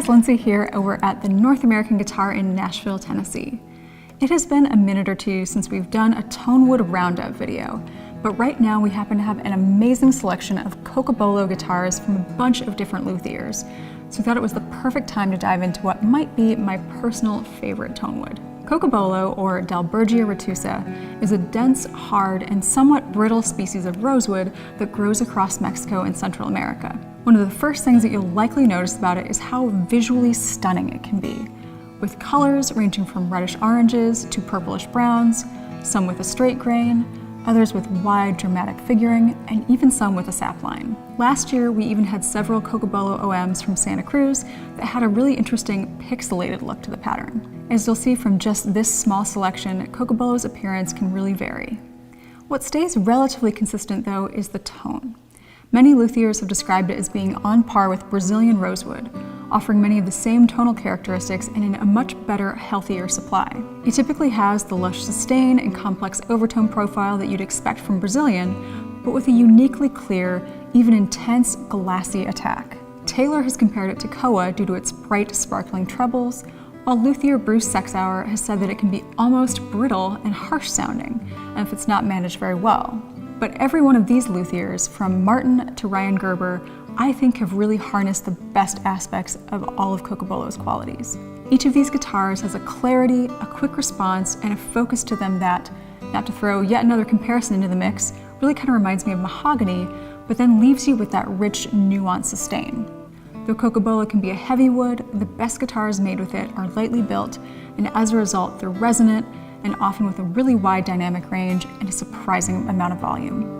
guys, Lindsay here over at the North American Guitar in Nashville, Tennessee. It has been a minute or two since we've done a Tonewood roundup video, but right now we happen to have an amazing selection of Cocobolo guitars from a bunch of different luthiers. So we thought it was the perfect time to dive into what might be my personal favorite Tonewood. Cocobolo, or Dalbergia retusa, is a dense, hard, and somewhat brittle species of rosewood that grows across Mexico and Central America. One of the first things that you'll likely notice about it is how visually stunning it can be, with colors ranging from reddish oranges to purplish browns, some with a straight grain, others with wide dramatic figuring, and even some with a sapline. Last year, we even had several Cocobolo OMs from Santa Cruz that had a really interesting pixelated look to the pattern. As you'll see from just this small selection, Cocobolo's appearance can really vary. What stays relatively consistent, though, is the tone. Many luthiers have described it as being on par with Brazilian rosewood, offering many of the same tonal characteristics and in a much better, healthier supply. It typically has the lush sustain and complex overtone profile that you'd expect from Brazilian, but with a uniquely clear, even intense, glassy attack. Taylor has compared it to Koa due to its bright, sparkling trebles, while luthier Bruce Sexauer has said that it can be almost brittle and harsh sounding, and if it's not managed very well. But every one of these luthiers, from Martin to Ryan Gerber, I think have really harnessed the best aspects of all of Cocobolo's qualities. Each of these guitars has a clarity, a quick response, and a focus to them that, not to throw yet another comparison into the mix, really kind of reminds me of mahogany, but then leaves you with that rich, nuanced sustain. Though Cocobolo can be a heavy wood, the best guitars made with it are lightly built, and as a result, they're resonant, and often with a really wide dynamic range and a surprising amount of volume.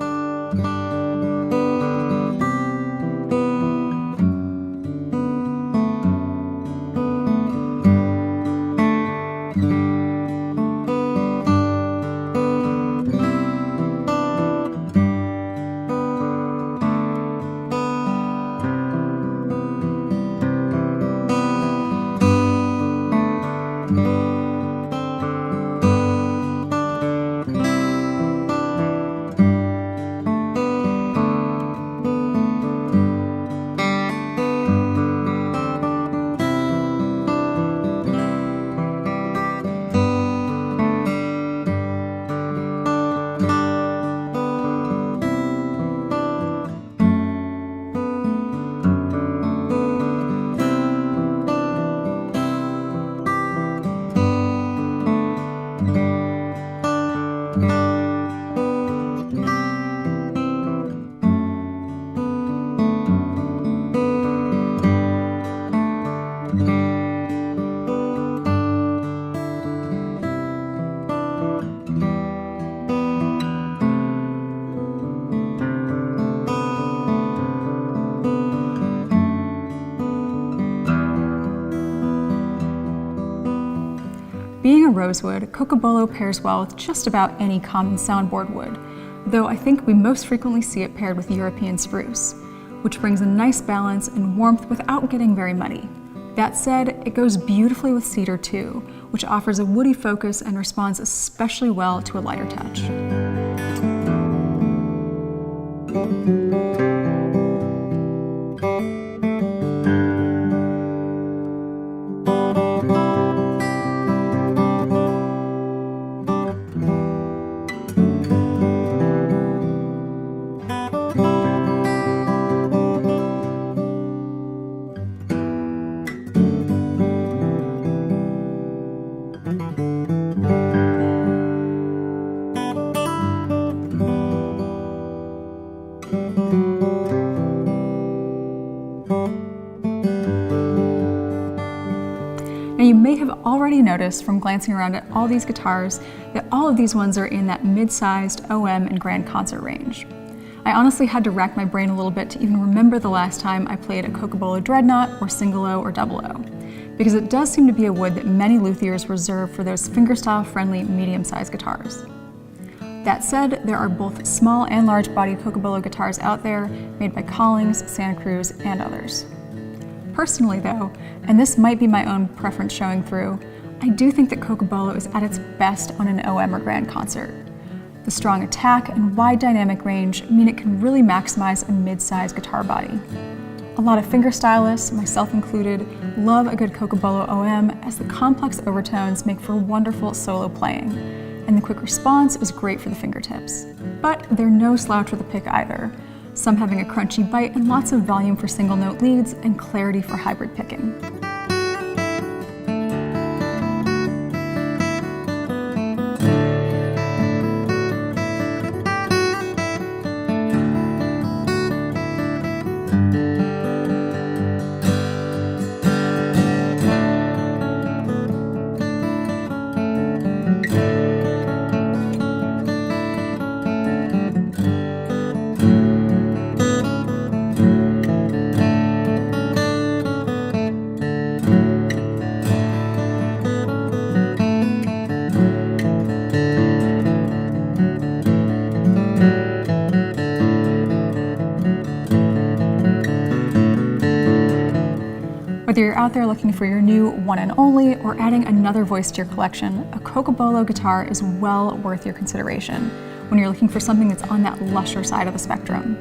Being a rosewood, Cocobolo pairs well with just about any common soundboard wood, though I think we most frequently see it paired with European spruce, which brings a nice balance and warmth without getting very muddy. That said, it goes beautifully with cedar too, which offers a woody focus and responds especially well to a lighter touch. Now you may have already noticed from glancing around at all these guitars that all of these ones are in that mid-sized OM and grand concert range. I honestly had to rack my brain a little bit to even remember the last time I played a Cocobolo Dreadnought or Single O or Double O, because it does seem to be a wood that many luthiers reserve for those fingerstyle-friendly medium-sized guitars. That said, there are both small and large-bodied Cocobolo guitars out there made by Collings, Santa Cruz, and others. Personally though, and this might be my own preference showing through, I do think that Cocobolo is at its best on an OM or grand concert. The strong attack and wide dynamic range mean it can really maximize a mid-sized guitar body. A lot of finger stylists, myself included, love a good Cocobolo OM as the complex overtones make for wonderful solo playing, and the quick response is great for the fingertips. But they're no slouch with a pick either, some having a crunchy bite and lots of volume for single note leads and clarity for hybrid picking. Whether you're out there looking for your new one and only or adding another voice to your collection, a Cocobolo guitar is well worth your consideration when you're looking for something that's on that lusher side of the spectrum.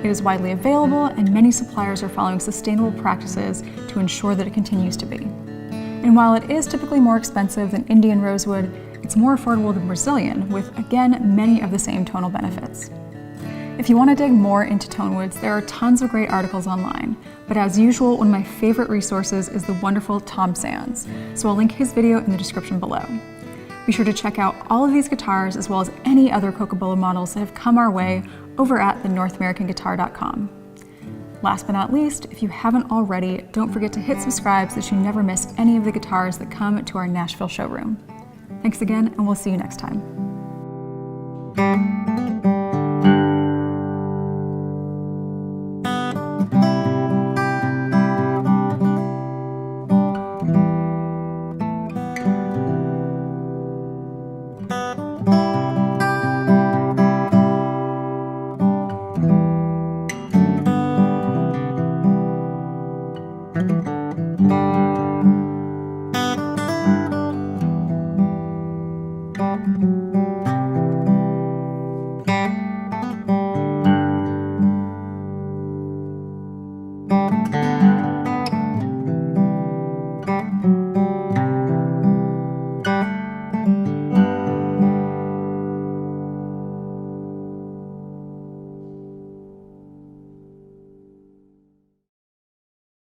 It is widely available and many suppliers are following sustainable practices to ensure that it continues to be. And while it is typically more expensive than Indian rosewood, it's more affordable than Brazilian with, again, many of the same tonal benefits. If you want to dig more into Tonewoods, there are tons of great articles online, but as usual, one of my favorite resources is the wonderful Tom Sands, so I'll link his video in the description below. Be sure to check out all of these guitars as well as any other Cocobolo models that have come our way over at thenorthamericanguitar.com. Last but not least, if you haven't already, don't forget to hit subscribe so that you never miss any of the guitars that come to our Nashville showroom. Thanks again, and we'll see you next time. Thank you.